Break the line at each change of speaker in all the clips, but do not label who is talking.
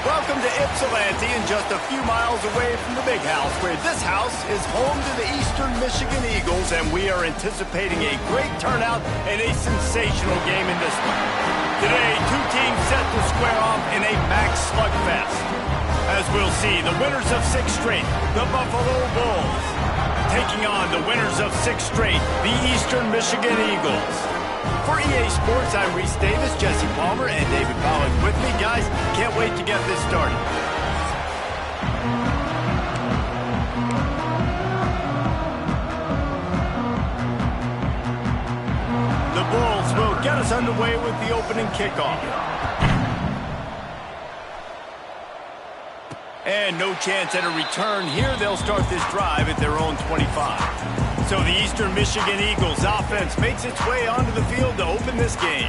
Welcome to Ypsilanti, and just a few miles away from the big house, where this house is home to the Eastern Michigan Eagles, and we are anticipating a great turnout and a sensational game in this one. Today, two teams set to square off in a max slugfest. As we'll see, the winners of 6 straight, the Buffalo Bulls, taking on the winners of 6 straight, the Eastern Michigan Eagles. For EA Sports, I'm Reese Davis, Jesse Palmer, and David Pollack with me. Guys, can't wait to get this started. The Bulls will get us underway with the opening kickoff. And no chance at a return here. They'll start this drive at their own 25. So the Eastern Michigan Eagles offense makes its way onto the field to open this game.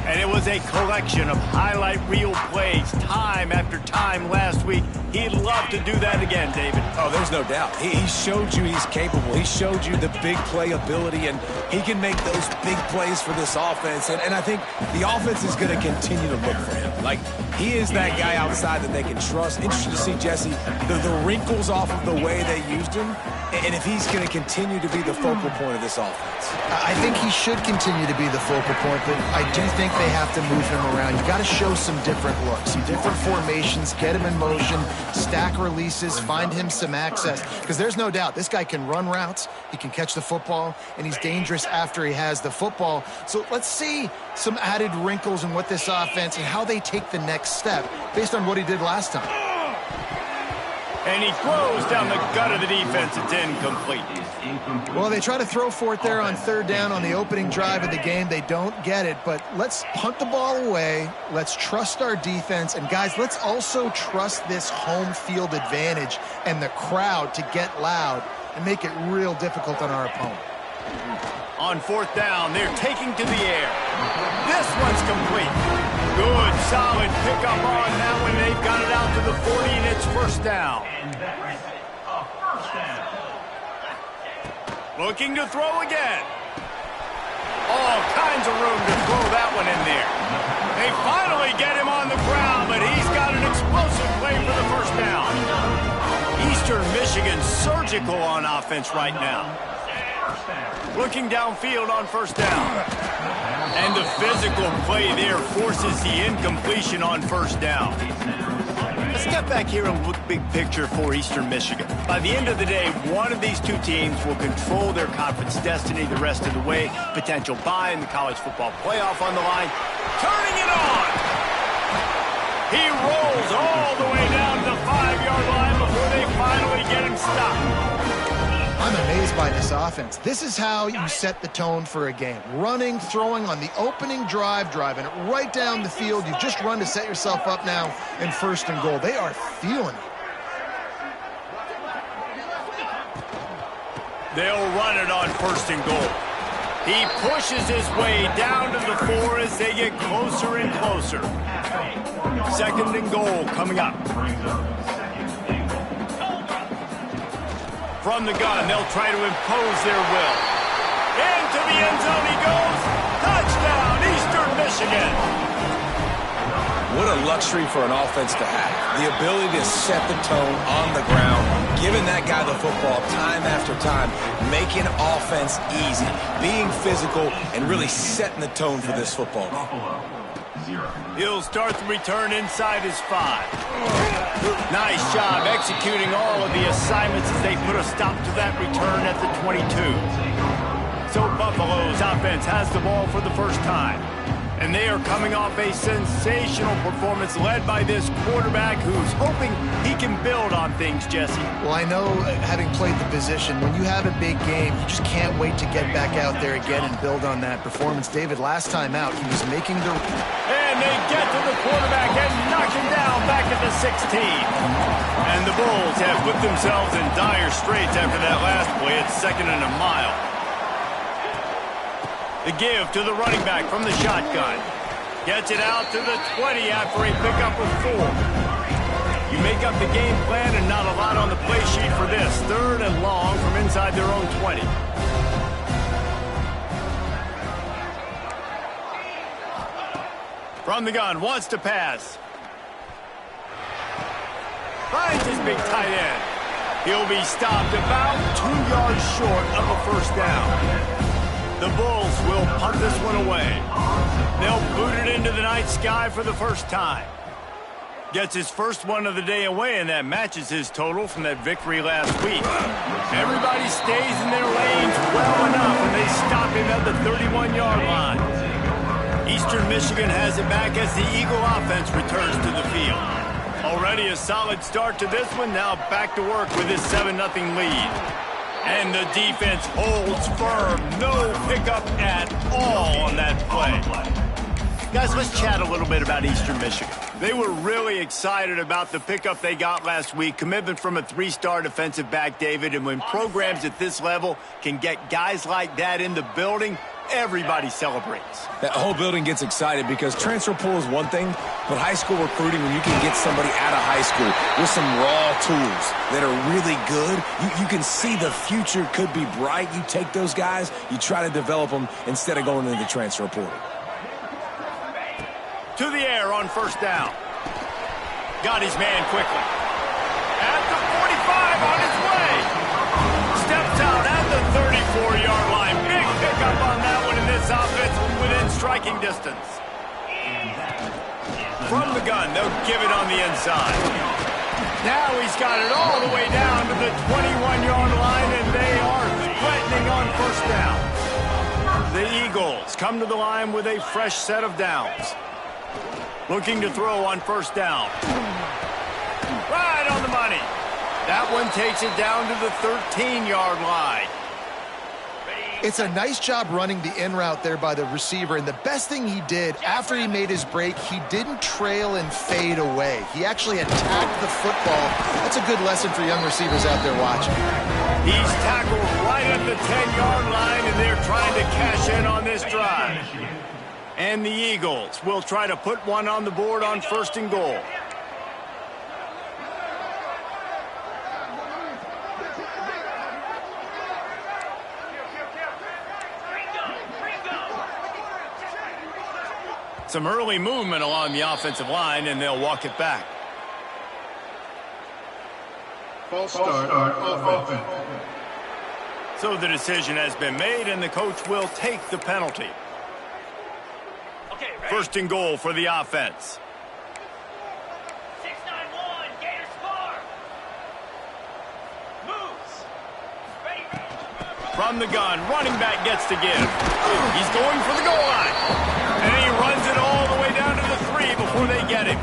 And it was a collection of highlight reel plays time after time last week. He'd love to do that again, David.
Oh, there's no doubt. He showed you he's capable. He showed you the big play ability, and he can make those big plays for this offense. And I think the offense is going to continue to look for him. Like, he is that guy outside that they can trust. Interesting to see, Jesse, the wrinkles off of the way they used him, and if he's going to continue to be the focal point of this offense.
I think he should continue to be the focal point, but I do think they have to move him around. You got to show some different looks, some different formations, get him in motion, stack releases, find him some access. Because there's no doubt, this guy can run routes, he can catch the football, and he's dangerous after he has the football. So let's see some added wrinkles in what this offense and how they take the next step based on what he did last time.
And he throws down the gut of the defense. It's incomplete.
Well, they try to throw for it there on 3rd down on the opening drive of the game. They don't get it, but let's punt the ball away. Let's trust our defense. And, guys, let's also trust this home field advantage and the crowd to get loud and make it real difficult on our opponent.
On 4th down, they're taking to the air. This one's complete. Good, solid pickup on that one. They've got it out to the 40, and it's 1st down. Looking to throw again. All kinds of room to throw that one in there. They finally get him on the ground, but he's got an explosive play for the 1st down. Eastern Michigan surgical on offense right now. Looking downfield on 1st down. And the physical play there forces the incompletion on 1st down. Let's get back here and look big picture for Eastern Michigan. By the end of the day, one of these two teams will control their conference destiny the rest of the way. Potential bye in the college football playoff on the line. Turning it on! He rolls all the way down to the 5-yard line before they finally get him stopped.
I'm amazed by this offense. This is how you set the tone for a game. Running, throwing on the opening drive, driving it right down the field. You've just run to set yourself up now in 1st and goal. They are feeling it.
They'll run it on 1st and goal. He pushes his way down to the 4 as they get closer and closer. 2nd and goal coming up. From the gun, they'll try to impose their will. Into the end zone he goes. Touchdown, Eastern Michigan.
What a luxury for an offense to have. The ability to set the tone on the ground, giving that guy the football time after time, making offense easy, being physical, and really setting the tone for this football game.
He'll start the return inside his 5. Nice job executing all of the assignments as they put a stop to that return at the 22. So Buffalo's offense has the ball for the 1st time. And they are coming off a sensational performance led by this quarterback who's hoping he can build on things, Jesse.
Well, I know, having played the position, when you have a big game, you just can't wait to get back out there again and build on that performance. David, last time out, he was making the...
And they get to the quarterback and knock him down back at the 16. And the Bulls have put themselves in dire straits after that last play. It's 2nd and a mile. The give to the running back from the shotgun. Gets it out to the 20 after a pickup of 4. You make up the game plan and not a lot on the play sheet for this. 3rd and long from inside their own 20. From the gun, wants to pass. Finds his big tight end. He'll be stopped about 2 yards short of a first down. The Bulls will punt this one away. They'll boot it into the night sky for the first time. Gets his first one of the day away, and that matches his total from that victory last week. Everybody stays in their lanes well enough, and they stop him at the 31-yard line. Eastern Michigan has it back as the Eagle offense returns to the field. Already a solid start to this one. Now back to work with this 7-0 lead. And the defense holds firm. No pickup at all on that play. Guys, let's chat a little bit about Eastern Michigan. They were really excited about the pickup they got last week. Commitment from a 3-star defensive back, David. And when programs at this level can get guys like that in the building, everybody celebrates.
That whole building gets excited because transfer pool is one thing, but high school recruiting, when you can get somebody out of high school with some raw tools that are really good, you can see the future could be bright. You take those guys, you try to develop them instead of going into the transfer portal.
To the air on first down. Got his man quickly. At the 45 on his way. Steps out at the 34-yard line. Big pickup on that one in this offense within striking distance. From the gun, they'll give it on the inside. Now he's got it all the way down to the 21-yard line, and they are threatening on first down. The Eagles come to the line with a fresh set of downs. Looking to throw on first down. Right on the money. That one takes it down to the 13-yard line.
It's a nice job running the in route there by the receiver, and the best thing he did after he made his break, he didn't trail and fade away. He actually attacked the football. That's a good lesson for young receivers out there watching.
He's tackled right at the 10-yard line, and they're trying to cash in on this drive. And the Eagles will try to put one on the board on first and goal. Some early movement along the offensive line, and they'll walk it back.
False start on offense.
So the decision has been made, and the coach will take the penalty. First and goal for the offense.
6-9-1, Gator score. Moves. Ready.
From the gun, running back gets to give. He's going for the goal line. And he runs it all the way down to the 3 before they get him.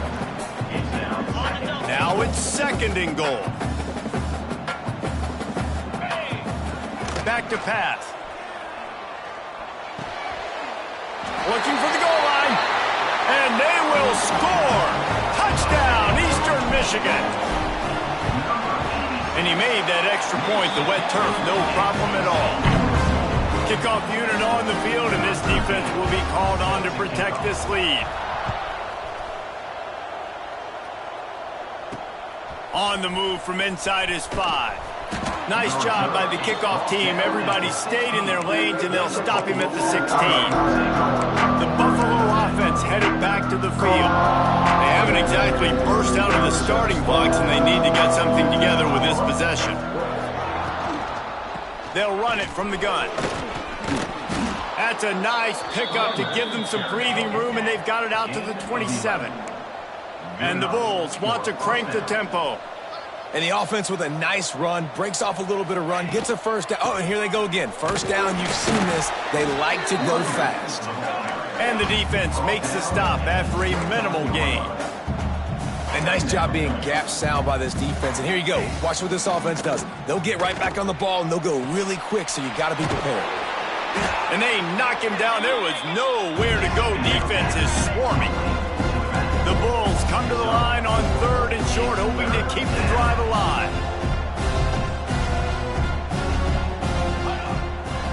Now it's second and goal. Back to pass. Looking for the goal line. And they will score. Touchdown, Eastern Michigan. And he made that extra point, the wet turf, no problem at all. Kickoff unit on the field, and this defense will be called on to protect this lead. On the move from inside is 5. Nice job by the kickoff team. Everybody stayed in their lanes, and they'll stop him at the 16. The Buffalo offense headed back to the field. They haven't exactly burst out of the starting blocks, and they need to get something together with this possession. They'll run it from the gun. That's a nice pickup to give them some breathing room, and they've got it out to the 27. And the Bulls want to crank the tempo.
And the offense with a nice run, breaks off a little bit of run, gets a first down. Oh, and here they go again. First down, you've seen this. They like to go fast.
And the defense makes the stop after a minimal gain.
A nice job being gap sound by this defense. And here you go. Watch what this offense does. They'll get right back on the ball, and they'll go really quick, so you got to be prepared.
And they knock him down. There was nowhere to go. Defense is swarming. The Bulls come to the line on third and short, hoping to keep the drive alive.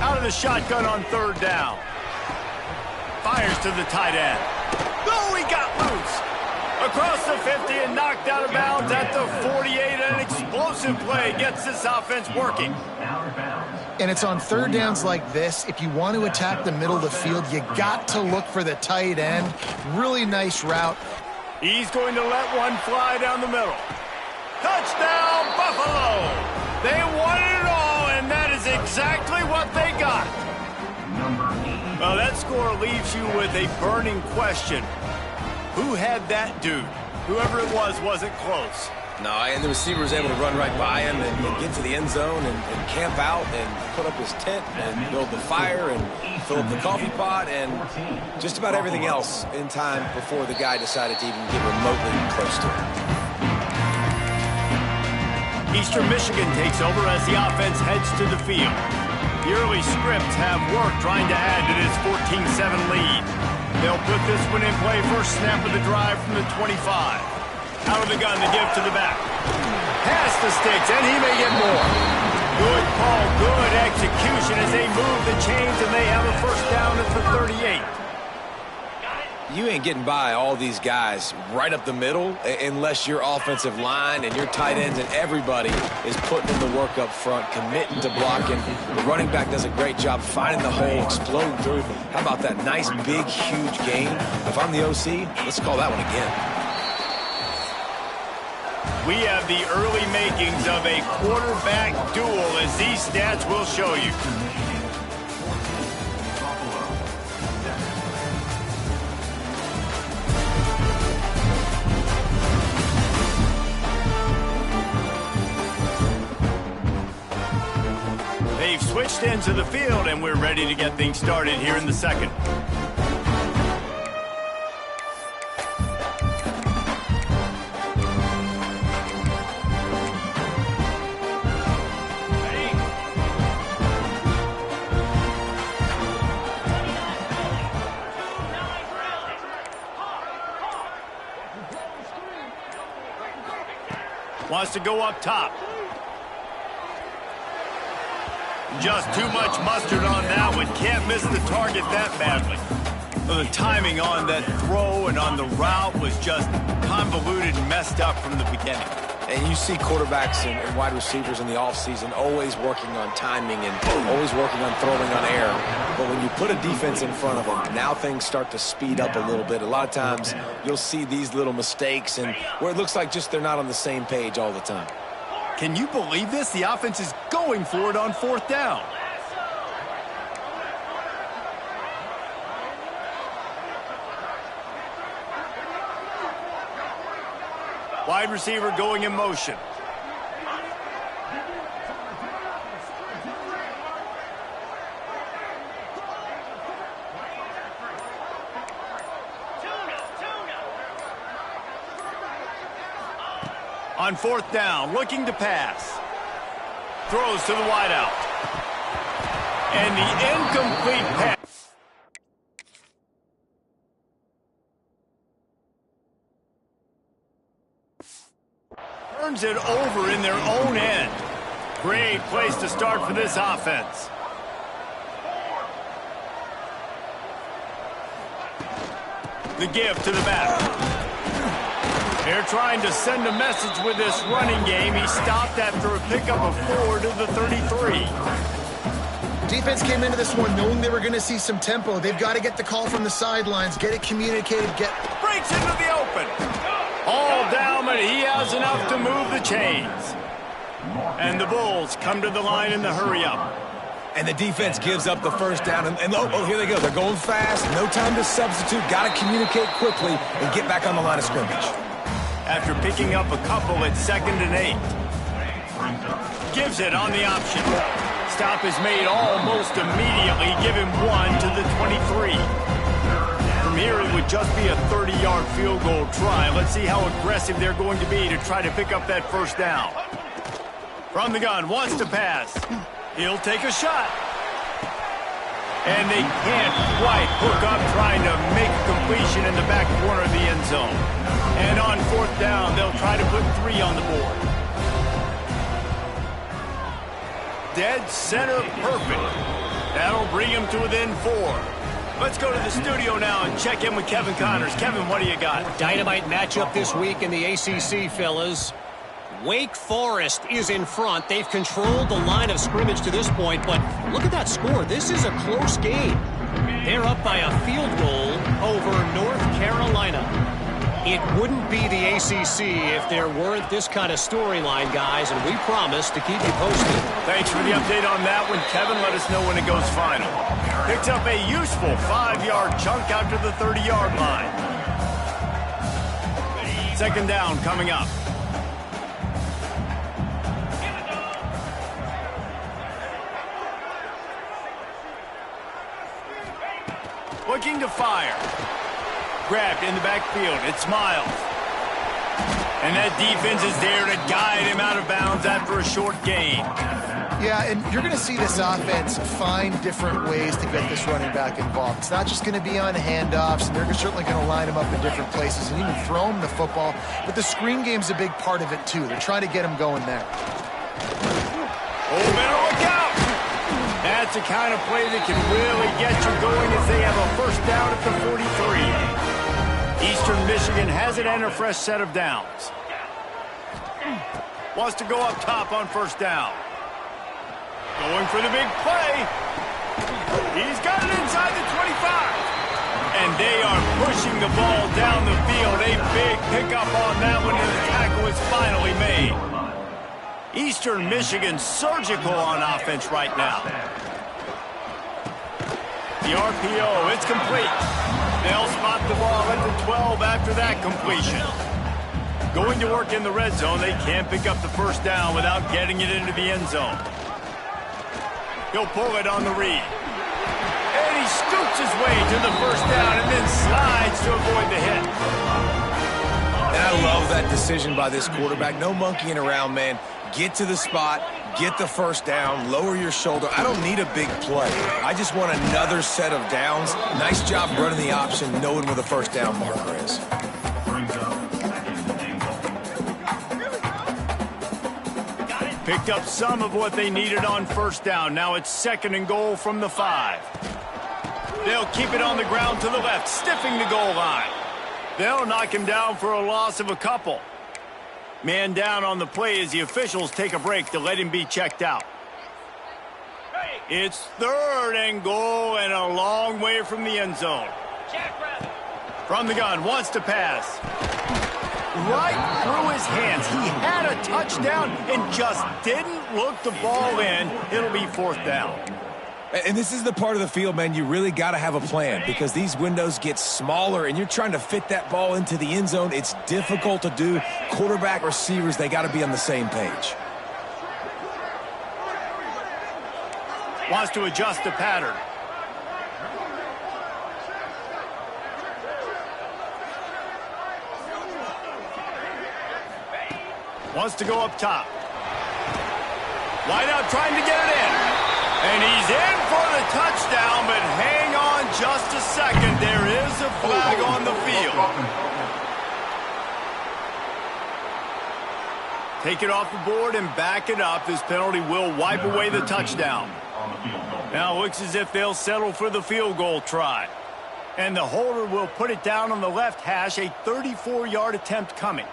Out of the shotgun on third down. Fires to the tight end. Oh, he got loose. Across the 50 and knocked out of bounds at the 48. An explosive play gets this offense working.
And it's on third downs like this. If you want to attack the middle of the field, you got to look for the tight end. Really nice route.
He's going to let one fly down the middle. Touchdown, Buffalo! They wanted it all, and that is exactly what they got. Well, that score leaves you with a burning question. Who had that dude? Whoever it was wasn't close.
No, and the receiver was able to run right by him and get to the end zone and camp out and put up his tent and build the fire and fill up the coffee pot and just about everything else in time before the guy decided to even get remotely close to him.
Eastern Michigan takes over as the offense heads to the field. The early scripts have worked trying to add to this 14-7 lead. They'll put this one in play first snap of the drive from the 25. Out of the gun, the give to the back. Past the sticks, and he may get more. Good call, good execution as they move the chains, and they have a first down at the 38.
You ain't getting by all these guys right up the middle unless your offensive line and your tight ends and everybody is putting in the work up front, committing to blocking. The running back does a great job finding the hole, exploding through. How about that nice, big, huge gain? If I'm the OC, let's call that one again.
We have the early makings of a quarterback duel, as these stats will show you. They've switched into the field, and we're ready to get things started here in the second. Wants to go up top. Just too much mustard on that one. Can't miss the target that badly. The timing on that throw and on the route was just convoluted and messed up from the beginning.
And you see quarterbacks and wide receivers in the offseason always working on timing and always working on throwing on air. But when you put a defense in front of them, now things start to speed up a little bit. A lot of times you'll see these little mistakes and where it looks like just they're not on the same page all the time.
Can you believe this? The offense is going for it on fourth down. Wide receiver going in motion. On fourth down, looking to pass. Throws to the wideout. And the incomplete pass. Turns it over in their own end. Great place to start for this offense. The give to the back. They're trying to send a message with this running game. He stopped after a pickup of 4 to the 33.
Defense came into this one knowing they were going to see some tempo. They've got to get the call from the sidelines, get it communicated,
breaks into the open. All down, but he has enough to move the chains. And the Bulls come to the line in the hurry-up.
And the defense gives up the first down. And here they go. They're going fast. No time to substitute. Got to communicate quickly and get back on the line of scrimmage.
After picking up a couple at 2nd and 8. Gives it on the option. Stop is made almost immediately. Give him 1 to the 23. From here, it would just be a 30-yard field goal try. Let's see how aggressive they're going to be to try to pick up that first down. From the gun, wants to pass. He'll take a shot. And they can't quite hook up trying to make a completion in the back corner of the end zone. And on fourth down, they'll try to put 3 on the board. Dead center perfect. That'll bring him to within 4. Let's go to the studio now and check in with Kevin Connors. Kevin, what do you got?
Dynamite matchup this week in the ACC, fellas. Wake Forest is in front. They've controlled the line of scrimmage to this point, but look at that score. This is a close game. They're up by a field goal over North Carolina. It wouldn't be the ACC if there weren't this kind of storyline, guys, and we promise to keep you posted.
Thanks for the update on that one, Kevin. Let us know when it goes final. Picks up a useful 5-yard chunk out to the 30-yard line. Second down coming up. Looking to fire. Grabbed in the backfield. It's Miles. And that defense is there to guide him out of bounds after a short gain.
Yeah, and you're going to see this offense find different ways to get this running back involved. It's not just going to be on handoffs, and they're certainly going to line him up in different places and even throw him the football. But the screen game's a big part of it, too. They're trying to get him going there.
Oh, better look out! That's the kind of play that can really get you going as they have a first down at the 43. Eastern Michigan has it and a fresh set of downs. Wants to go up top on first down. Going for the big play. He's got it inside the 25. And they are pushing the ball down the field. A big pickup on that one, and the tackle is finally made. Eastern Michigan surgical on offense right now. The RPO, it's complete. They'll spot the ball at the 12 after that completion. Going to work in the red zone, they can't pick up the first down without getting it into the end zone. He'll pull it on the read. And he scoots his way to the first down and then slides to avoid the hit.
And I love that decision by this quarterback. No monkeying around, man. Get to the spot, get the first down, lower your shoulder. I don't need a big play. I just want another set of downs. Nice job running the option, knowing where the first down marker is.
Picked up some of what they needed on first down. Now it's second and goal from the 5. They'll keep it on the ground to the left, stiffing the goal line. They'll knock him down for a loss of a couple. Man down on the play as the officials take a break to let him be checked out. It's third and goal and a long way from the end zone. From the gun, wants to pass. Right through his hands. He had a touchdown and just didn't look the ball in. It'll be fourth down.
And this is the part of the field, man, you really got to have a plan because these windows get smaller and you're trying to fit that ball into the end zone. It's difficult to do. Quarterback, receivers, they got to be on the same page.
Wants to adjust the pattern. Wants to go up top. Wide out trying to get it in. And he's in for the touchdown, but hang on just a second. There is a flag on the field. Take it off the board and back it up. This penalty will wipe away the touchdown. Now it looks as if they'll settle for the field goal try. And the holder will put it down on the left hash, a 34-yard attempt coming.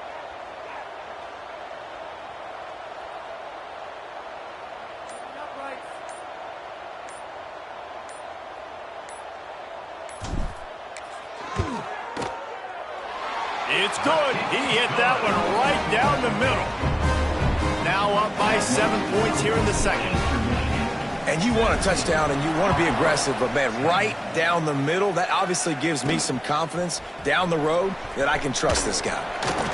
It's good. He hit that one right down the middle. Now up by 7 points here in the second.
And you want a touchdown and you want to be aggressive, but, man, right down the middle, that obviously gives me some confidence down the road that I can trust this guy.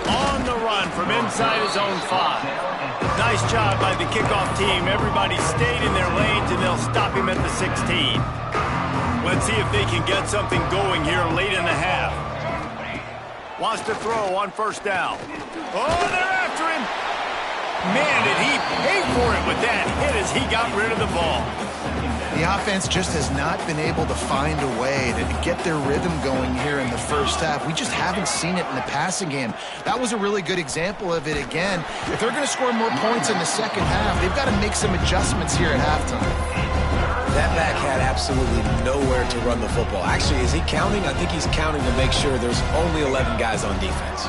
On the run from inside his own 5. Nice job by the kickoff team. Everybody stayed in their lanes, and they'll stop him at the 16. Let's see if they can get something going here late in the half. Wants to throw on first down. Oh, they're after him. Man, did he pay for it with that hit as he got rid of the ball.
The offense just has not been able to find a way to get their rhythm going here in the first half. We just haven't seen it in the passing game. That was a really good example of it again. If they're going to score more points in the second half, they've got to make some adjustments here at halftime.
That back had absolutely nowhere to run the football. Actually, is he counting? I think he's counting to make sure there's only 11 guys on defense.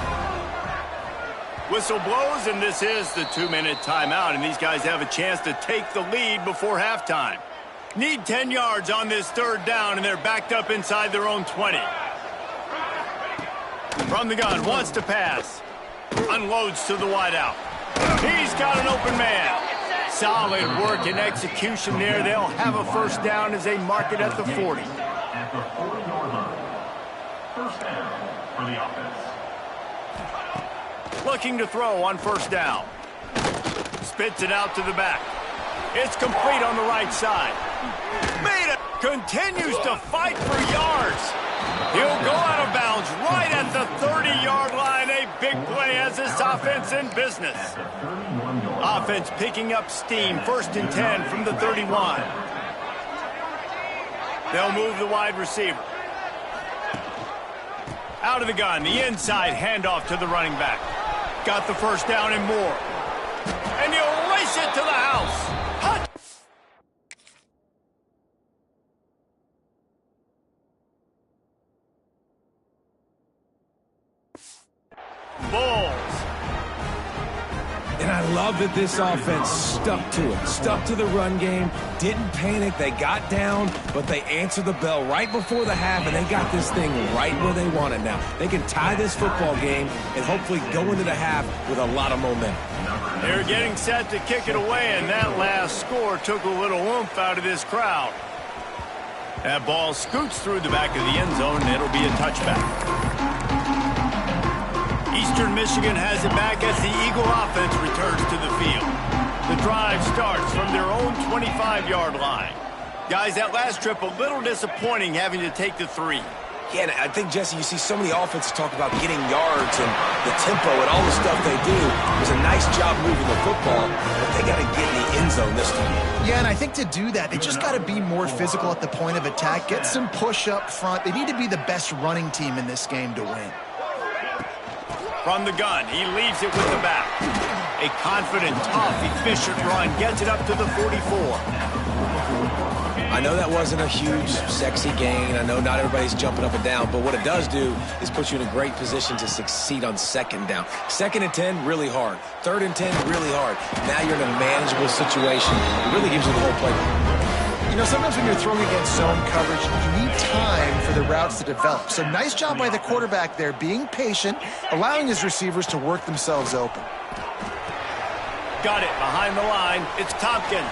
Whistle blows, and this is the 2-minute timeout, and these guys have a chance to take the lead before halftime. Need 10 yards on this third down, and they're backed up inside their own 20. From the gun, wants to pass. Unloads to the wideout. He's got an open man. Solid work and execution there. They'll have a first down as they mark it at the 40.
At the 40-yard line. First down for the offense.
Looking to throw on first down. Spits it out to the back. It's complete on the right side. Made it. Continues to fight for yards. He'll go out of bounds right at the 30-yard line. A big play as this offense in business. Offense picking up steam. 1st and 10 from the 31. They'll move the wide receiver. Out of the gun. The inside handoff to the running back. Got the first down and more. And he'll race it to the house. Bulls.
And I love that this offense stuck to it, stuck to the run game, didn't panic. They got down, but they answered the bell right before the half, and they got this thing right where they want it now. They can tie this football game and hopefully go into the half with a lot of momentum.
They're getting set to kick it away, and that last score took a little oomph out of this crowd. That ball scoots through the back of the end zone, and it'll be a touchback. Eastern Michigan has it back as the Eagle offense returns to the field. The drive starts from their own 25-yard line. Guys, that last trip a little disappointing having to take the 3.
Yeah, and I think, Jesse, you see so many offenses talk about getting yards and the tempo and all the stuff they do. It was a nice job moving the football, but they got to get in the end zone this time.
Yeah, and I think to do that, they just got to be more physical at the point of attack, get some push up front. They need to be the best running team in this game to win.
From the gun, he leaves it with the back. A confident, tough, efficient run gets it up to the 44.
I know that wasn't a huge, sexy gain. I know not everybody's jumping up and down, but what it does do is put you in a great position to succeed on 2nd down. 2nd and 10, really hard. 3rd and 10, really hard. Now you're in a manageable situation. It really gives you the whole play.
You know, sometimes when you're throwing against zone coverage, you need time for the routes to develop. So nice job by the quarterback there, being patient, allowing his receivers to work themselves open.
Got it behind the line. It's Tompkins.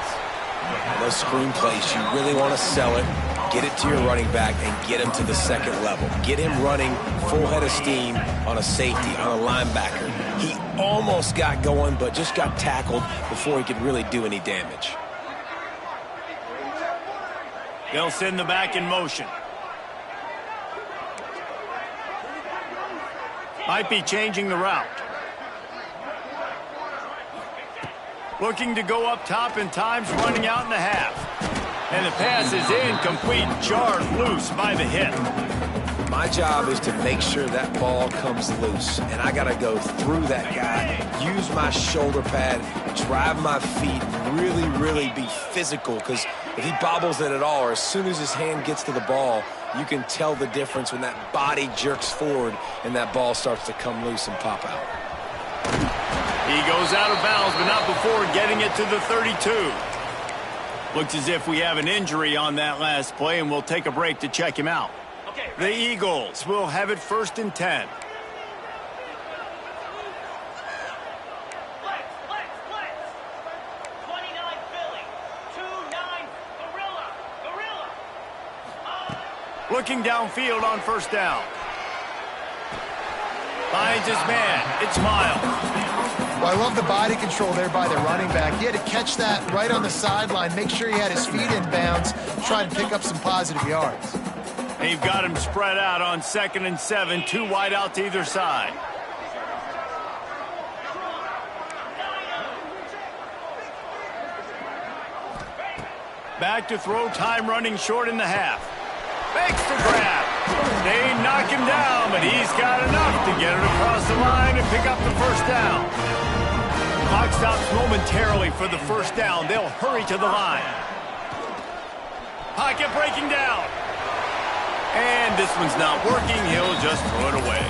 Those screen plays, you really want to sell it, get it to your running back, and get him to the 2nd level. Get him running full head of steam on a safety, on a linebacker. He almost got going, but just got tackled before he could really do any damage.
They'll send the back in motion. Might be changing the route. Looking to go up top, and time's running out in the half. And the pass is incomplete, jarred loose by the hit.
My job is to make sure that ball comes loose, and I got to go through that guy, use my shoulder pad, drive my feet, really be physical, because if he bobbles it at all, or as soon as his hand gets to the ball, you can tell the difference when that body jerks forward and that ball starts to come loose and pop out.
He goes out of bounds, but not before getting it to the 32. Looks as if we have an injury on that last play, and we'll take a break to check him out. The Eagles will have it 1st and 10.
Blitz, blitz, blitz. 29 Philly. 2-9 Gorilla. Gorilla.
Looking downfield on 1st down. Finds his man. It's Miles.
Well, I love the body control there by the running back. He had to catch that right on the sideline, make sure he had his feet in bounds, try and pick up some positive yards.
They've got him spread out on 2nd and 7, 2 wide out to either side. Back to throw, time running short in the half. Makes the grab. They knock him down, but he's got enough to get it across the line and pick up the 1st down. Clock stops momentarily for the 1st down. They'll hurry to the line. Pocket breaking down. And this one's not working. He'll just throw it away.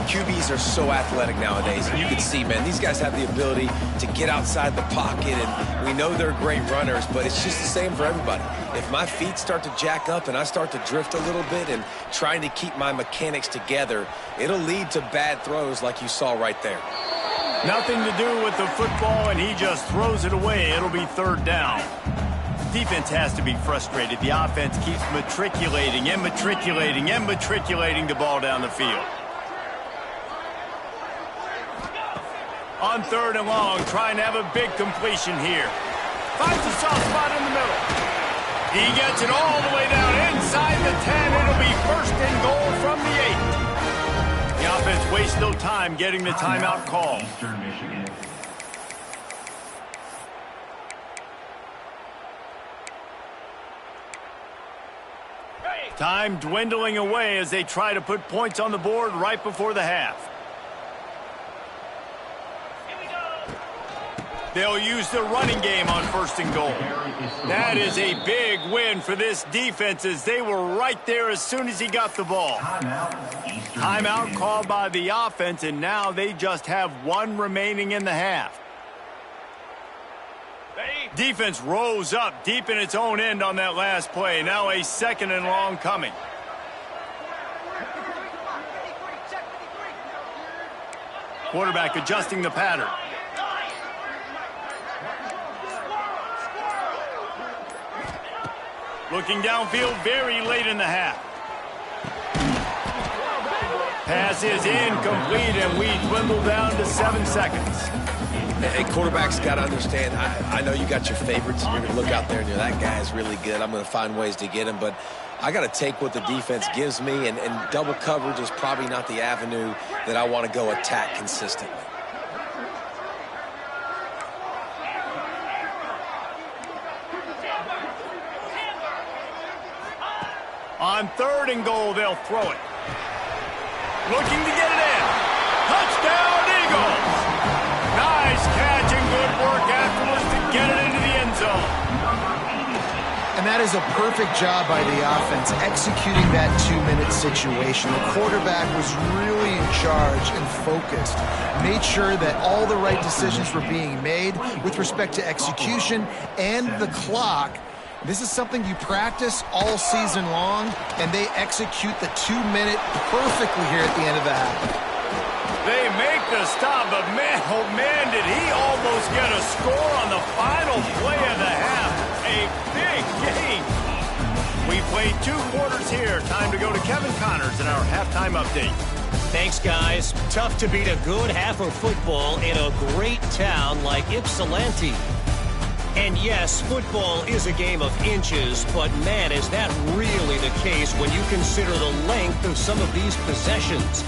QBs are so athletic nowadays, and you can see, man, these guys have the ability to get outside the pocket, and we know they're great runners, but it's just the same for everybody. If my feet start to jack up and I start to drift a little bit and trying to keep my mechanics together, it'll lead to bad throws like you saw right there.
Nothing to do with the football, and he just throws it away. It'll be third down. Defense has to be frustrated. The offense keeps matriculating and matriculating and matriculating the ball down the field. On third and long, trying to have a big completion here. Finds a soft spot in the middle. He gets it all the way down inside the 10. It'll be first and goal from the 8. The offense wastes no time getting the timeout call.
Eastern Michigan.
Time dwindling away as they try to put points on the board right before the half. They'll use the running game on first and goal. That is a big win for this defense as they were right there as soon as he got the ball. Timeout called by the offense, and now they just have one remaining in the half. Defense rose up deep in its own end on that last play. Now a second and long coming. Quarterback adjusting the pattern. Looking downfield very late in the half. Pass is incomplete, and we dwindle down to 7 seconds.
Hey, quarterback's got to understand, I know you got your favorites, and you're going to look out there and you're, that guy is really good. I'm going to find ways to get him, but I got to take what the defense gives me, and double coverage is probably not the avenue that I want to go attack consistently.
On third and goal, they'll throw it. Looking to get it in. Touchdown, Eagles! Nice catch and good work afterwards to get it into the end zone.
And that is a perfect job by the offense, executing that 2-minute situation. The quarterback was really in charge and focused. Made sure that all the right decisions were being made with respect to execution and the clock. This is something you practice all season long, and they execute the 2-minute perfectly here at the end of the half.
They make the stop, but man, oh man, did he almost get a score on the final play of the half. A big game. We played 2 quarters here. Time to go to Kevin Connors in our halftime update.
Thanks, guys. Tough to beat a good half of football in a great town like Ypsilanti. And yes, football is a game of inches, but man, is that really the case when you consider the length of some of these possessions.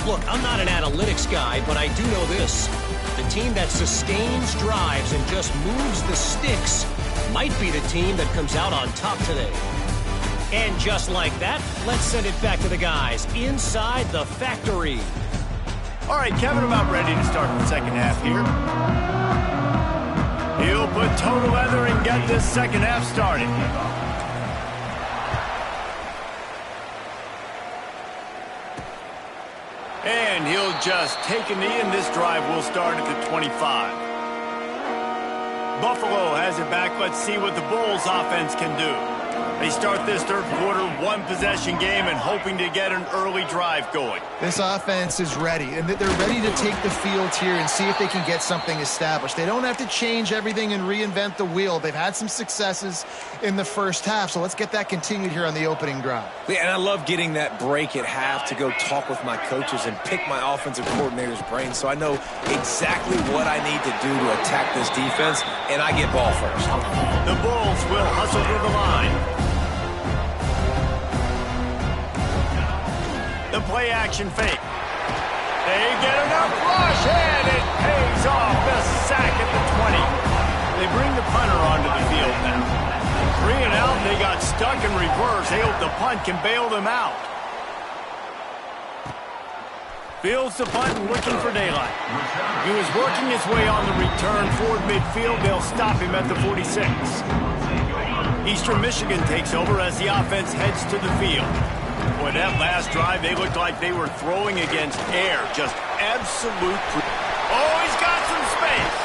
Look, I'm not an analytics guy, but I do know this. The team that sustains drives and just moves the sticks might be the team that comes out on top today. And just like that, let's send it back to the guys inside the factory.
All right, Kevin, about ready to start the second half here. He'll put toe to leather and get this second half started. And he'll just take a knee, and this drive will start at the 25. Buffalo has it back. Let's see what the Bulls offense can do. They start this third quarter, 1-possession game, and hoping to get an early drive going.
This offense is ready, and they're ready to take the field here and see if they can get something established. They don't have to change everything and reinvent the wheel. They've had some successes in the first half, so let's get that continued here on the opening drive.
Yeah, and I love getting that break at half to go talk with my coaches and pick my offensive coordinator's brain so I know exactly what I need to do to attack this defense, and I get ball first.
The Bulls will hustle to the line. The play action fake. They get enough rush, and it pays off. The sack at the 20. They bring the punter onto the field now. 3 and out, they got stuck in reverse. They hope the punt can bail them out. Fields the punt and looking for daylight. He was working his way on the return toward midfield. They'll stop him at the 46. Eastern Michigan takes over as the offense heads to the field. Boy, that last drive, they looked like they were throwing against air. Just absolute... Oh, he's got some space.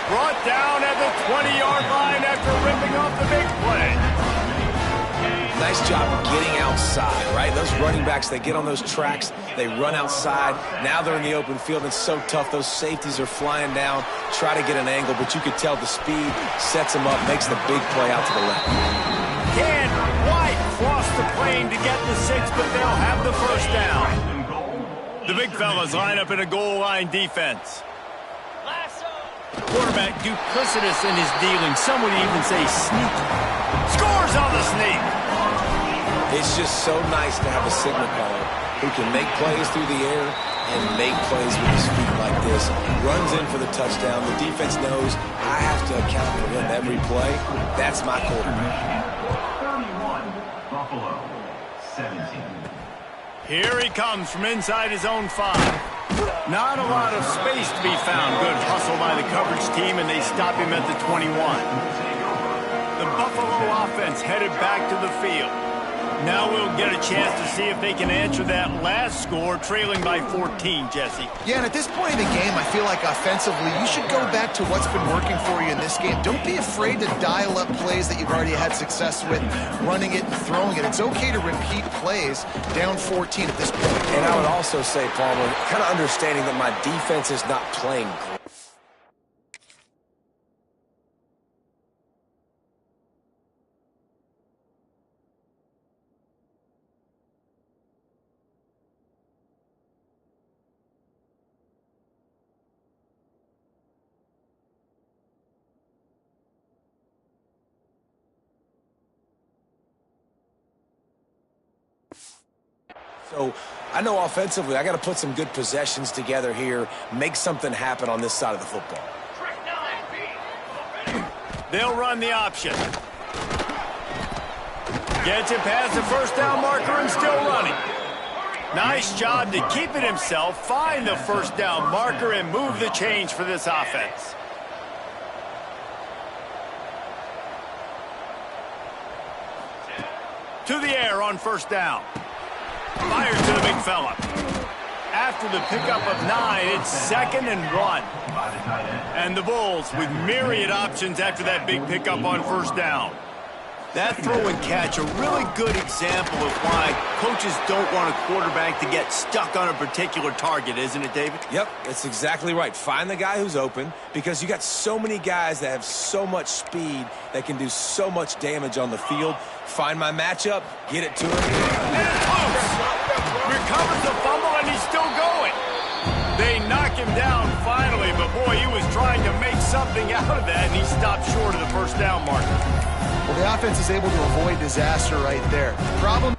Brought down at the 20-yard line after ripping off the big play.
Nice job getting outside, right? Those running backs, they get on those tracks, they run outside. Now they're in the open field. It's so tough. Those safeties are flying down, try to get an angle, but you could tell the speed sets them up, makes the big play out to the left.
Can White cross the plane to get the 6, but they'll have the first down. The big fellas line up in a goal line defense. Quarterback duplicitous in his dealing. Some would even say sneaky. Scores on the sneak.
It's just so nice to have a signal caller who can make plays through the air and make plays with his feet like this. Runs in for the touchdown. The defense knows I have to account for him every play. That's my quarterback.
31, Buffalo, 17.
Here he comes from inside his own 5. Not a lot of space to be found. Good hustle by the coverage team, and they stop him at the 21. The Buffalo offense headed back to the field. Now we'll get a chance to see if they can answer that last score, trailing by 14, Jesse.
Yeah, and at this point in the game, I feel like offensively, you should go back to what's been working for you in this game. Don't be afraid to dial up plays that you've already had success with, running it and throwing it. It's okay to repeat plays down 14 at this point.
And I would also say, Palmer, kind of understanding that my defense is not playing great. So I know offensively I got to put some good possessions together here, make something happen on this side of the football.
They'll run the option. Gets it past the first down marker and still running. Nice job to keep it himself, find the first down marker, and move the change for this offense. To the air on first down. Fires to the big fella. After the pickup of 9, it's 2nd and 1. And the Bulls with myriad options after that big pickup on first down. That throw and catch, a really good example of why coaches don't want a quarterback to get stuck on a particular target, isn't it, David?
Yep, that's exactly right. Find the guy who's open, because you got so many guys that have so much speed that can do so much damage on the field. Find my matchup, get it to him.
And close. Recovers the fumble, and he's still going. They knock him down finally, but boy, he was trying to make something out of that, and he stopped short of the first down marker.
Well, the offense is able to avoid disaster right there. The problem...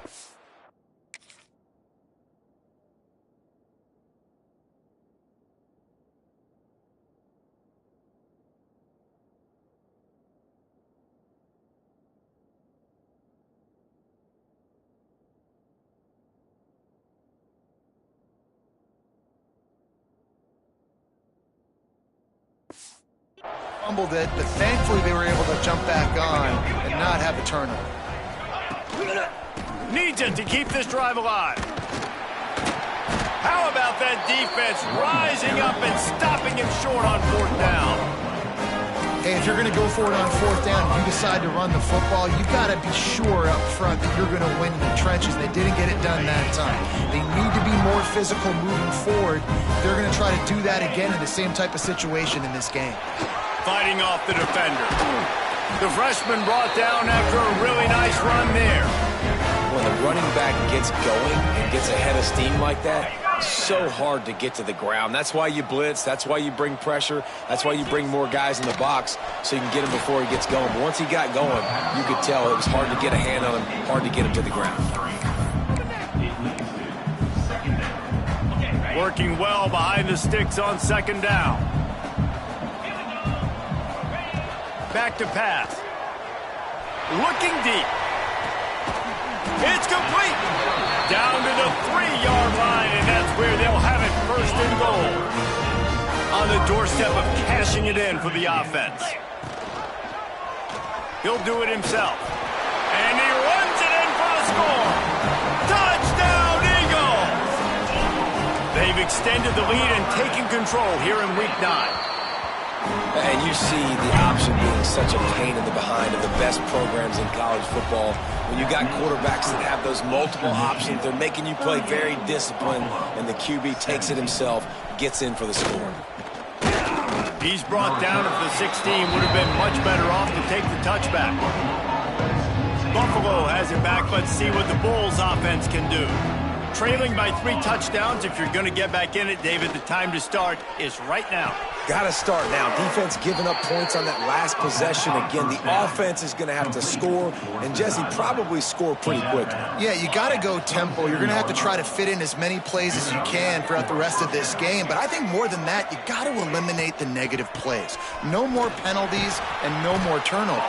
fumbled it, but thankfully they were able to jump back on and not have a turnover.
Needs it to keep this drive alive. How about that defense rising up and stopping him short on fourth down?
Hey, if you're going to go for it on fourth down and you decide to run the football, you've got to be sure up front that you're going to win in the trenches. They didn't get it done that time. They need to be more physical moving forward. They're going to try to do that again in the same type of situation in this game.
Fighting off the defender. The freshman brought down after a really nice run there.
When the running back gets going and gets ahead of steam like that, so hard to get to the ground. That's why you blitz. That's why you bring pressure. That's why you bring more guys in the box so you can get him before he gets going. But once he got going, you could tell it was hard to get a hand on him, hard to get him to the ground.
Working well behind the sticks on second down. Back to pass. Looking deep. It's complete. Down to the 3-yard line, and that's where they'll have it, first and goal. On the doorstep of cashing it in for the offense. He'll do it himself. And he runs it in for the score. They've extended the lead and taken control here in Week 9.
And you see the option being such a pain in the behind of the best programs in college football. When you got quarterbacks that have those multiple options, they're making you play very disciplined, and the QB takes it himself, gets in for the score.
He's brought down at the 16. Would have been much better off to take the touchback. Buffalo has it back. Let's see what the Bulls offense can do. Trailing by 3 touchdowns. If you're going to get back in it, David, the time to start is right now.
Got to start now. Defense giving up points on that last possession. Again, the offense is going to have to score, and Jesse probably score pretty quickly.
Yeah, you got to go tempo. You're going to have to try to fit in as many plays as you can throughout the rest of this game. But I think more than that, you got to eliminate the negative plays. No more penalties and no more turnovers.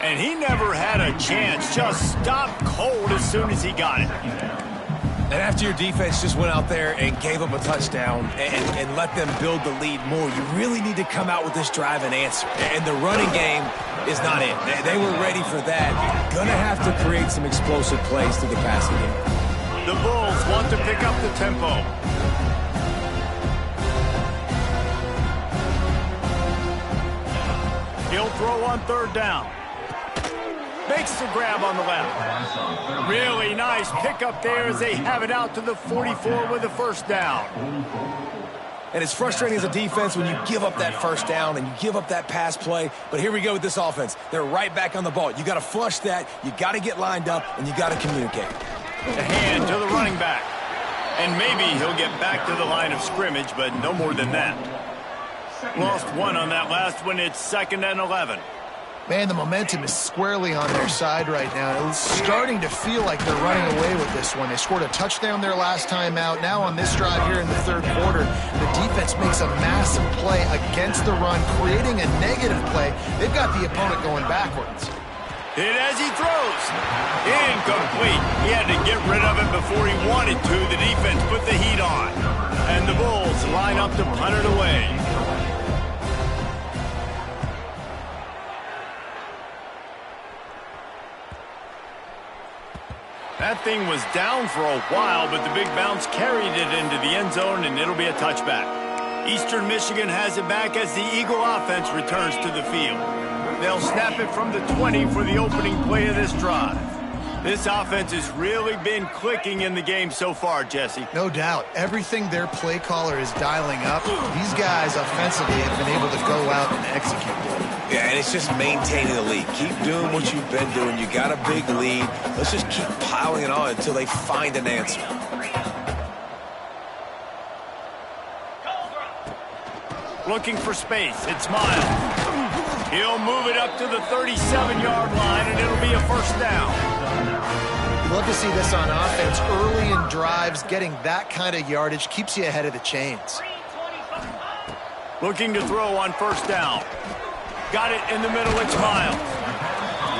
And he never had a chance. Just stopped cold as soon as he got it.
And after your defense just went out there and gave up a touchdown and let them build the lead more, you really need to come out with this drive and answer. And the running game is not it. They were ready for that. Gonna have to create some explosive plays through the passing game.
The Bulls want to pick up the tempo. He'll throw on 3rd down. Makes the grab on the left. Really nice pickup there as they have it out to the 44 with a 1st down.
And it's frustrating as a defense when you give up that 1st down and you give up that pass play. But here we go with this offense. They're right back on the ball. You got to flush that. You got to get lined up, and you got to communicate.
The hand to the running back. And maybe he'll get back to the line of scrimmage, but no more than that. Lost 1 on that last one. It's 2nd and 11.
Man, the momentum is squarely on their side right now. It's starting to feel like they're running away with this one. They scored a touchdown their last time out. Now on this drive here in the 3rd quarter, the defense makes a massive play against the run, creating a negative play. They've got the opponent going backwards.
Hit as he throws. Incomplete. He had to get rid of it before he wanted to. The defense put the heat on. And the Bulls line up to punt it away. That thing was down for a while, but the big bounce carried it into the end zone, and it'll be a touchback. Eastern Michigan has it back as the Eagle offense returns to the field. They'll snap it from the 20 for the opening play of this drive. This offense has really been clicking in the game so far, Jesse.
No doubt. Everything their play caller is dialing up, these guys offensively have been able to go out and execute.
Yeah, and it's just maintaining the lead. Keep doing what you've been doing. You got a big lead. Let's just keep piling it on until they find an answer.
Looking for space. It's Miles. He'll move it up to the 37-yard line, and it'll be a 1st down.
You love to see this on offense. Early in drives, getting that kind of yardage keeps you ahead of the chains.
Looking to throw on 1st down. Got it in the middle. It's Miles.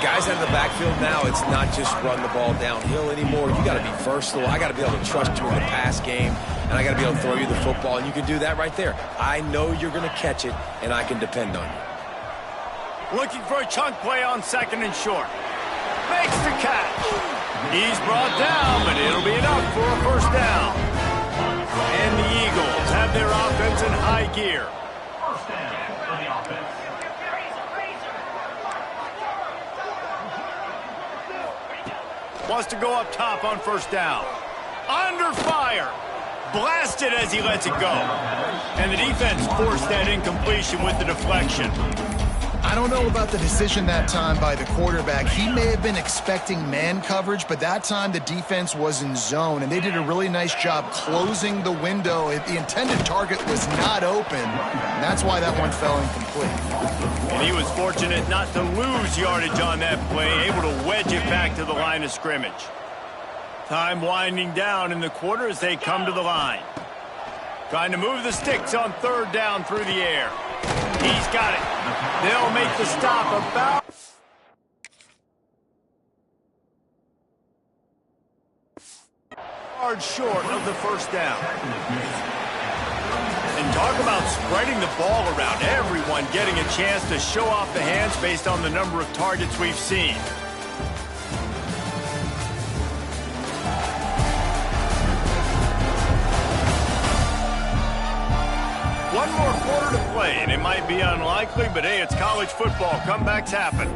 Guys out of the backfield now, it's not just run the ball downhill anymore. You got to be versatile. I got to be able to trust you in the pass game, and I got to be able to throw you the football, and you can do that right there. I know you're going to catch it, and I can depend on you.
Looking for a chunk play on 2nd and short. Makes the catch. He's brought down, but it'll be enough for a 1st down. And the Eagles have their offense in high gear.
1st down for the offense.
Wants to go up top on 1st down. Under fire. Blasted as he lets it go. And the defense forced that incompletion with the deflection.
I don't know about the decision that time by the quarterback. He may have been expecting man coverage, but that time the defense was in zone, and they did a really nice job closing the window. The intended target was not open, and that's why that one fell incomplete.
And he was fortunate not to lose yardage on that play, able to wedge it back to the line of scrimmage. Time winding down in the quarter as they come to the line. Trying to move the sticks on 3rd down through the air. He's got it. They'll make the stop about yard short of the 1st down. And talk about spreading the ball around. Everyone getting a chance to show off the hands based on the number of targets we've seen. One more quarter to play, and it might be unlikely, but hey, it's college football. Comebacks happen.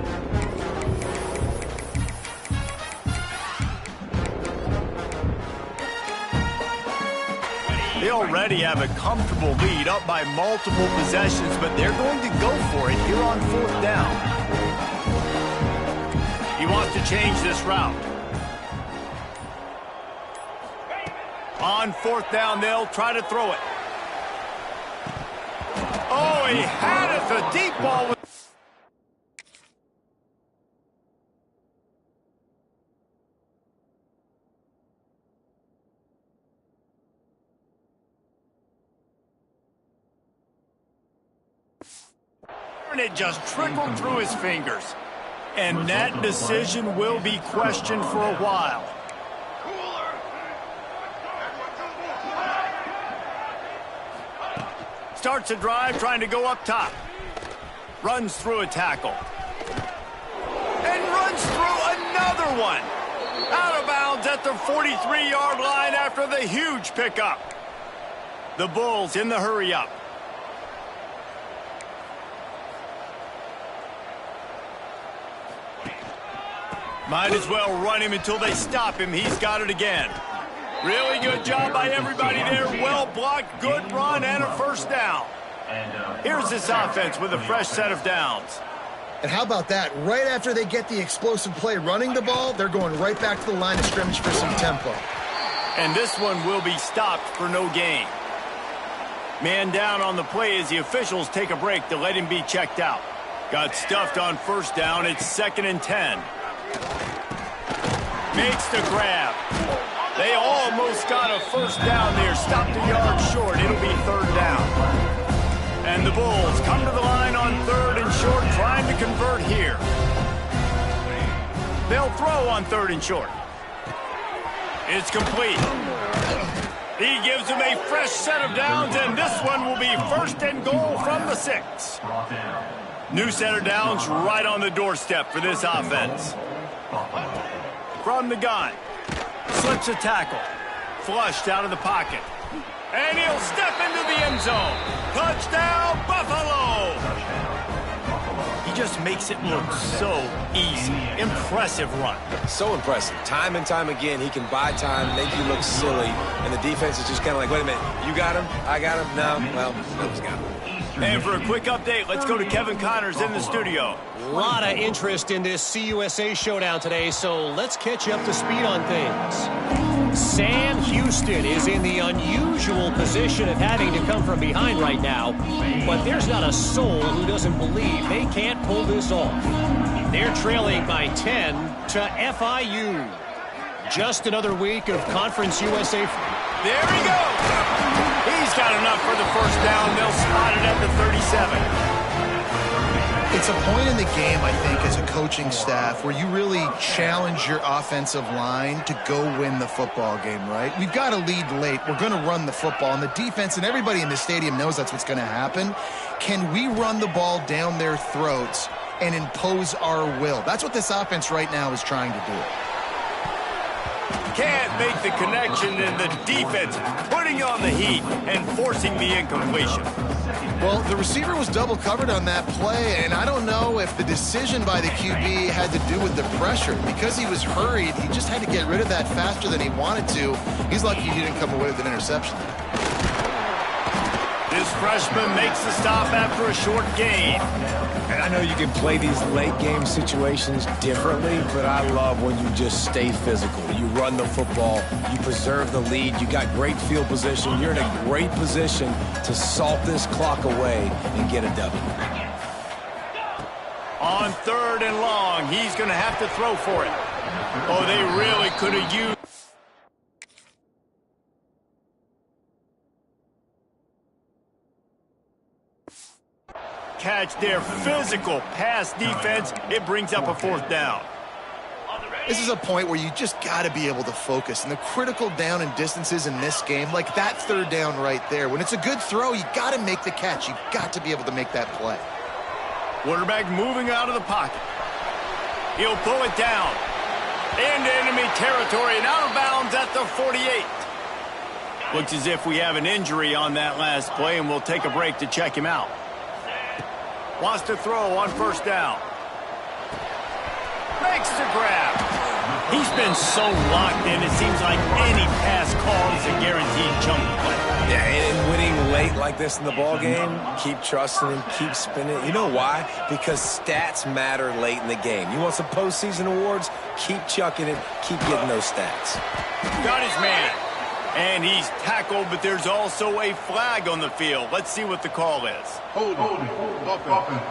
They already have a comfortable lead, up by multiple possessions, but they're going to go for it here on 4th down. He wants to change this route. On 4th down, they'll try to throw it. Oh, he had it. The deep ball. And it just trickled through his fingers. And that decision will be questioned for a while. Starts a drive trying to go up top. Runs through a tackle. And runs through another one. Out of bounds at the 43-yard line after the huge pickup. The Bulls in the hurry-up. Might as well run him until they stop him. He's got it again. Really good job by everybody there. Well blocked, good run, and a 1st down. Here's this offense with a fresh set of downs.
And how about that? Right after they get the explosive play running the ball, they're going right back to the line of scrimmage for some tempo.
And this one will be stopped for no gain. Man down on the play as the officials take a break to let him be checked out. Got stuffed on 1st down. It's 2nd and 10. Makes the grab. They almost got a 1st down there. Stopped a yard short. It'll be 3rd down. And the Bulls come to the line on 3rd and short, trying to convert here. They'll throw on 3rd and short. It's complete. He gives them a fresh set of downs, and this one will be 1st and goal from the 6. New set of downs right on the doorstep for this offense. From the gun. Slips a tackle. Flushed out of the pocket. And he'll step into the end zone. Touchdown, Buffalo! He just makes it look so easy. Impressive run.
So impressive. Time and time again, he can buy time, make you look silly, and the defense is just kind of like, wait a minute, you got him? I got him? No? Well, nobody's got him.
And for a quick update, let's go to Kevin Connors in the studio.
A lot of interest in this CUSA showdown today, so let's catch you up to speed on things. Sam Houston is in the unusual position of having to come from behind right now, but there's not a soul who doesn't believe they can't pull this off. They're trailing by 10 to FIU. Just another week of Conference USA.
There he goes. He's got enough for the 1st down. They'll spot it at the 37.
It's a point in the game, I think, as a coaching staff where you really challenge your offensive line to go win the football game, right? We've got to lead late. We're going to run the football, and the defense and everybody in the stadium knows that's what's going to happen. Can we run the ball down their throats and impose our will? That's what this offense right now is trying to do.
Can't make the connection, and the defense putting on the heat and forcing the incompletion.
Well, the receiver was double covered on that play, and I don't know if the decision by the QB had to do with the pressure. Because he was hurried, he just had to get rid of that faster than he wanted to. He's lucky he didn't come away with an interception.
This freshman makes the stop after a short gain.
And I know you can play these late-game situations differently, but I love when you just stay physical. You run the football, you preserve the lead, you got great field position, you're in a great position to salt this clock away and get a W.
On 3rd and long, he's going to have to throw for it. Oh, they really could have used... Catch their physical pass defense. It brings up a 4th down.
This is a point where you just got to be able to focus. And the critical down and distances in this game, like that 3rd down right there, when it's a good throw, you got to make the catch. You've got to be able to make that play.
Quarterback moving out of the pocket. He'll pull it down. Into enemy territory and out of bounds at the 48. Looks as if we have an injury on that last play, and we'll take a break to check him out. Wants to throw on first down. Makes the grab. He's been so locked in, it seems like any pass call is a guaranteed chunk play.
Yeah, and winning late like this in the ball game, keep trusting him, keep spinning. You know why? Because stats matter late in the game. You want some postseason awards? Keep chucking it, keep getting those stats.
Got his man. And he's tackled, but there's also a flag on the field. Let's see what the call is.
Holding. Offense.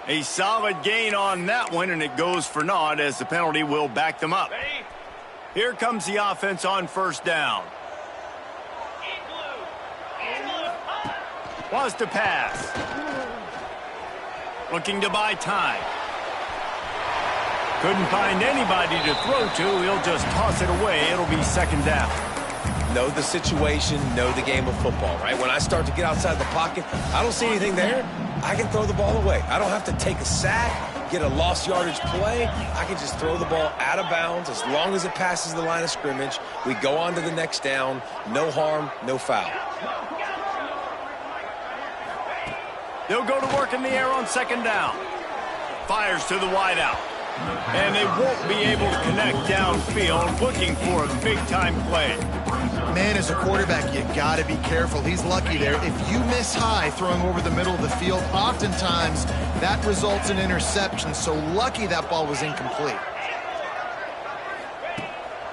A solid gain on that one, and it goes for naught as the penalty will back them up. Here comes the offense on first down. Wants to pass. Looking to buy time. Couldn't find anybody to throw to. He'll just toss it away. It'll be second down.
Know the situation, know the game of football, right? When I start to get outside the pocket, I don't see anything there, I can throw the ball away. I don't have to take a sack, get a lost yardage play. I can just throw the ball out of bounds as long as it passes the line of scrimmage. We go on to the next down. No harm, no foul.
They'll go to work in the air on second down. Fires to the wideout. And they won't be able to connect downfield, looking for a big-time play.
Man, as a quarterback, you got to be careful. He's lucky there. If you miss high throwing over the middle of the field, oftentimes that results in interception. So lucky that ball was incomplete.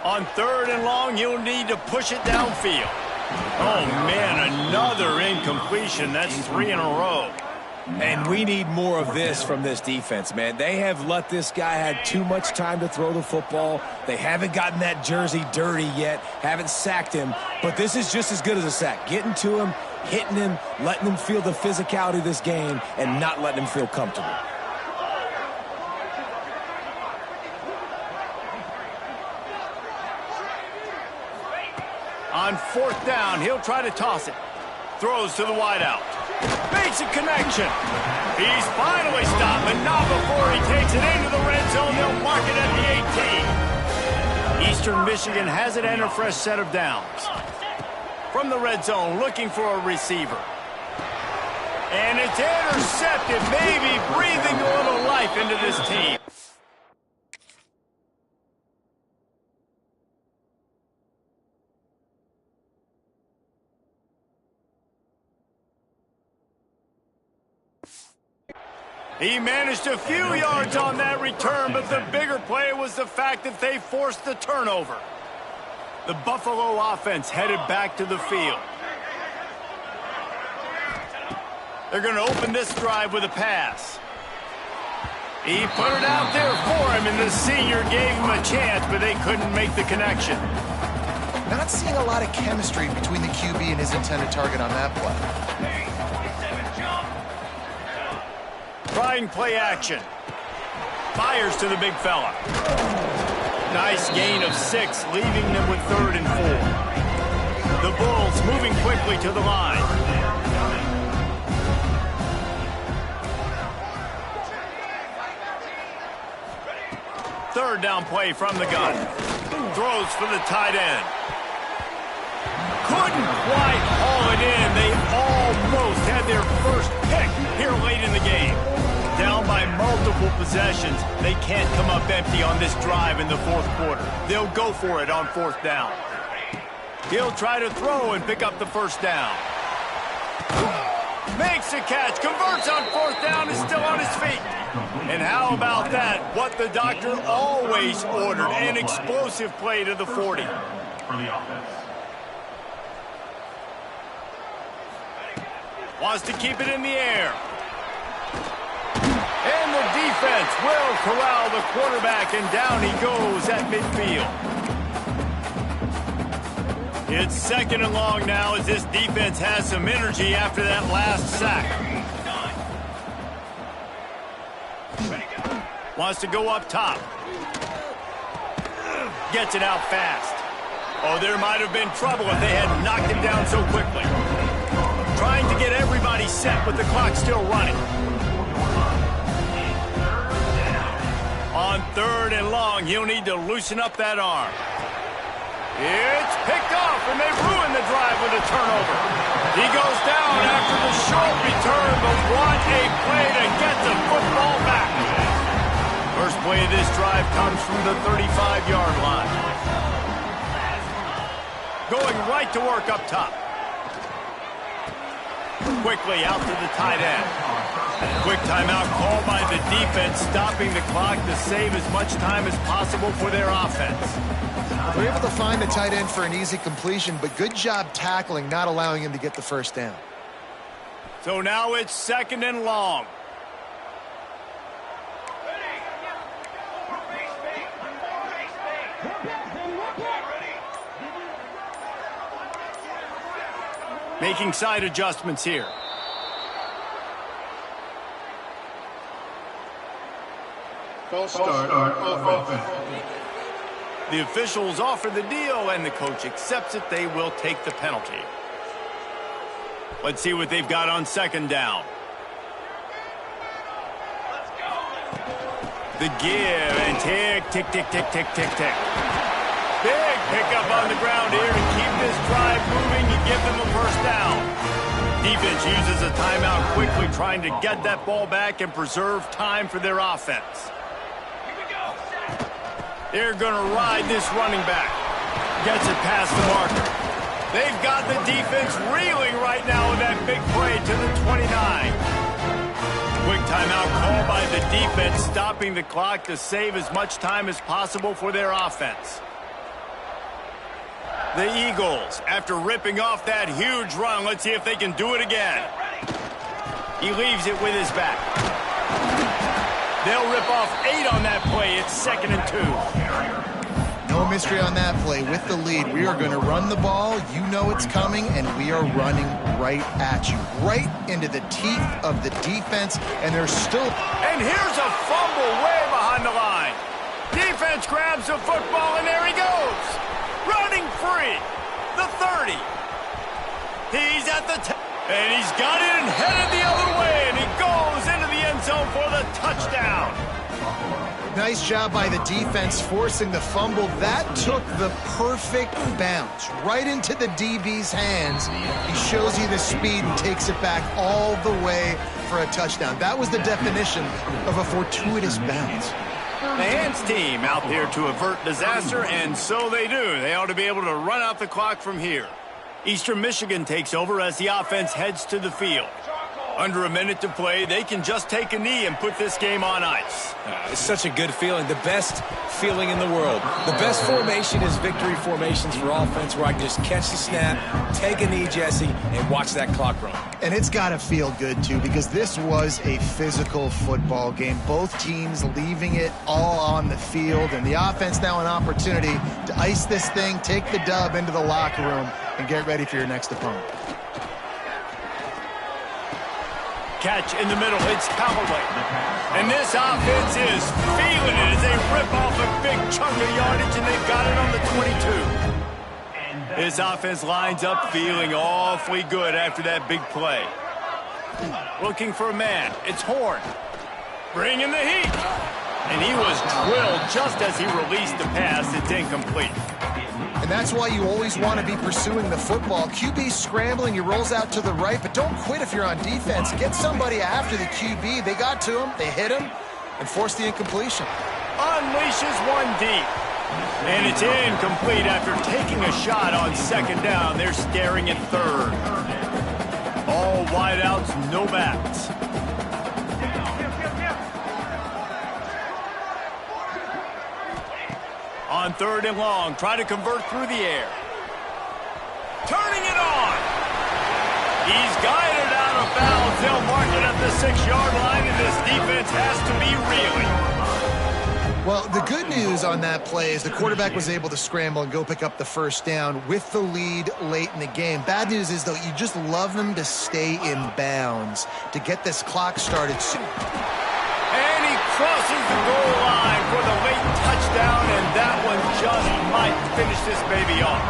On third and long, you'll need to push it downfield. Oh, man, another incompletion. That's 3 in a row.
And we need more of this from this defense, man. They have let this guy have too much time to throw the football. They haven't gotten that jersey dirty yet, haven't sacked him. But this is just as good as a sack. Getting to him, hitting him, letting him feel the physicality of this game, and not letting him feel comfortable.
On fourth down, he'll try to toss it. Throws to the wideout. Makes a connection. He's finally stopped, but not before he takes it into the red zone. They'll mark it at the 18. Eastern Michigan has it and a fresh set of downs. From the red zone, looking for a receiver. And it's intercepted, maybe breathing a little life into this team. He managed a few yards on that return, but the bigger play was the fact that they forced the turnover. The Buffalo offense headed back to the field. They're going to open this drive with a pass. He put it out there for him, and the senior gave him a chance, but they couldn't make the connection.
Not seeing a lot of chemistry between the QB and his intended target on that play.
Trying play action. Fires to the big fella. Nice gain of 6, leaving them with 3rd and 4. The Bulls moving quickly to the line. Third down play from the gun. Throws for the tight end. Couldn't quite haul it in. They almost had their first pick here late in the game. Down by multiple possessions, they can't come up empty on this drive in the 4th quarter. They'll go for it on 4th down. He'll try to throw and pick up the first down. Makes the catch, converts on 4th down, is still on his feet. And how about that? What the doctor always ordered, an explosive play to the 40.
For the offense.
Wants to keep it in the air. And the defense will corral the quarterback, and down he goes at midfield. It's 2nd and long now as this defense has some energy after that last sack. Wants to go up top. Gets it out fast. Oh, there might have been trouble if they had knocked him down so quickly. Trying to get everybody set with the clock still running. On 3rd and long, he'll need to loosen up that arm. It's picked off, and they ruin the drive with a turnover. He goes down after the short return, but what a play to get the football back. First play of this drive comes from the 35-yard line. Going right to work up top. Quickly out to the tight end. Quick timeout called by the defense, stopping the clock to save as much time as possible for their offense.
They're able to find the tight end for an easy completion, but good job tackling, not allowing him to get the first down.
So now it's 2nd and long. Making side adjustments here.
False start offense.
The officials offer the deal, and the coach accepts it. They will take the penalty. Let's see what they've got on 2nd down. The give and tick, tick, tick, tick, tick, tick, tick. Big pickup on the ground here to keep this drive moving and give them a first down. Defense uses a timeout quickly, trying to get that ball back and preserve time for their offense. They're going to ride this running back. Gets it past the marker. They've got the defense reeling right now with that big play to the 29. Quick timeout called by the defense, stopping the clock to save as much time as possible for their offense. The Eagles, after ripping off that huge run, let's see if they can do it again. He leaves it with his back. They'll rip off 8 on that play. It's 2nd and 2.
No mystery on that play. With the lead, we are going to run the ball. You know it's coming, and we are running right at you. Right into the teeth of the defense, and there's still...
And here's a fumble way behind the line. Defense grabs the football, and there he goes. Running free. The 30. He's at the 10. And he's got it and headed the other way, and he goes into the end zone for the touchdown.
Nice job by the defense forcing the fumble. That took the perfect bounce right into the DB's hands. He shows you the speed and takes it back all the way for a touchdown. That was the definition of a fortuitous bounce.
The hands team out there to avert disaster, and so they do. They ought to be able to run out the clock from here. Eastern Michigan takes over as the offense heads to the field. Under a minute to play, they can just take a knee and put this game on ice.
It's such a good feeling, the best feeling in the world. The best formation is victory formations for offense, where I can just catch the snap, take a knee, Jesse, and watch that clock run.
And it's got to feel good, too, because this was a physical football game. Both teams leaving it all on the field, and the offense now an opportunity to ice this thing, take the dub into the locker room, and get ready for your next opponent.
Catch in the middle, it's Callaway. And this offense is feeling it as they rip off a big chunk of yardage, and they've got it on the 22. This offense lines up feeling awfully good after that big play. Looking for a man, it's Horn. Bringing the heat. And he was drilled just as he released the pass. It's incomplete.
And that's why you always want to be pursuing the football. QB's scrambling, he rolls out to the right, but don't quit if you're on defense. Get somebody after the QB. They got to him, they hit him, and forced the incompletion.
Unleashes one deep. And it's incomplete after taking a shot on 2nd down. They're staring at 3rd. All wideouts, no backs. On 3rd and long, try to convert through the air. Turning it on. He's guided out of bounds. They'll mark it at the 6-yard line, and this defense has to be reeling.
Well, the good news on that play is the quarterback was able to scramble and go pick up the first down with the lead late in the game. Bad news is, though, you just love them to stay in bounds to get this clock started soon.
And he crosses the goal line for the late touchdown, and that one just might finish this baby off.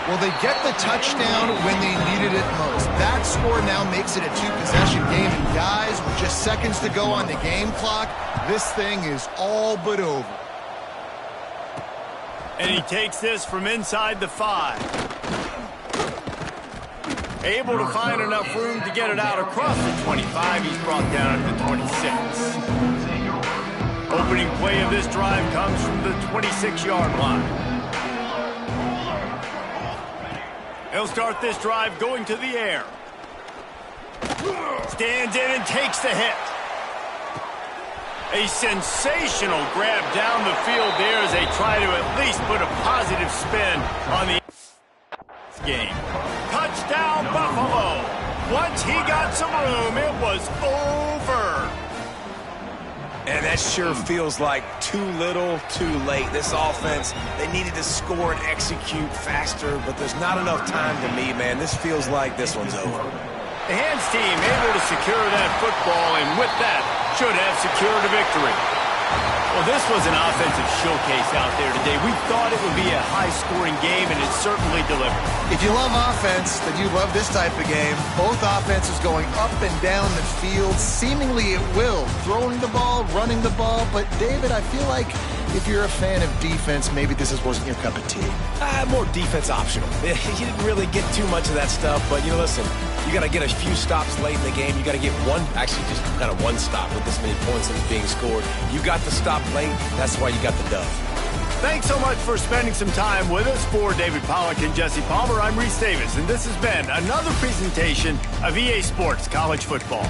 Well, they get the touchdown when they needed it most. That score now makes it a 2-possession game. And guys, with just seconds to go on the game clock, this thing is all but over.
And he takes this from inside the 5. Able to find enough room to get it out across the 25. He's brought down at the 26. Opening play of this drive comes from the 26-yard line. He'll start this drive going to the air. Stands in and takes the hit. A sensational grab down the field there as they try to at least put a positive spin on the game. Touchdown, Buffalo. Once he got some room, it was over.
And that sure feels like too little, too late. This offense, they needed to score and execute faster, but there's not enough time to me, man. This feels like this one's over.
The hands team able to secure that football, and with that, should have secured a victory. Well, this was an offensive showcase out there today. We thought it would be a high-scoring game, and it certainly delivered.
If you love offense, then you love this type of game. Both offenses going up and down the field, seemingly at will. Throwing the ball, running the ball. But, David, I feel like if you're a fan of defense, maybe this wasn't your cup of tea.
More defense optional. You didn't really get too much of that stuff, but, listen, you got to get a few stops late in the game. You got to get just kind of one stop with this many points that was being scored. You got the stop late. That's why you got the dub.
Thanks so much for spending some time with us. For David Pollack and Jesse Palmer, I'm Reese Davis, and this has been another presentation of EA Sports College Football.